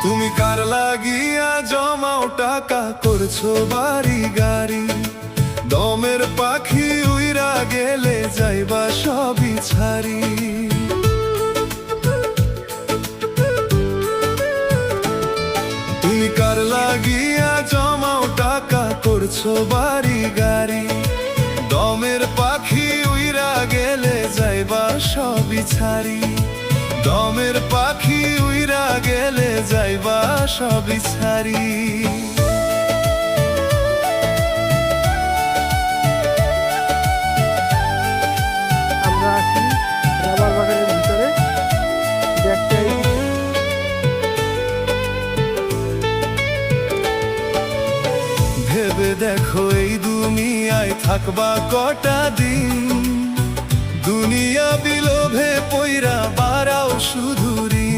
তুমি কার লাগিয়া জমাও টাকা করছো বাড়ি গাড়ি, দমের পাখি উইরা গেলে যাইবা সবই ছাড়ি। তুমি কার লাগিয়া জমাও টাকা করছো বাড়ি গাড়ি, দমের পাখি উইরা গেলে যাইবা সবই ছাড়ি। দমের পাখি উইরা গেলে যাইবা সবই ছাড়ি। আমরা আছি রাবার বাগানের ভিতরে, দেখতে ভেবে দেখো এই দুনিয়ায় থাকবা কটা দিন, দুনিয়া বিলোভে পইরা বাড়াও শুধু ঋণ।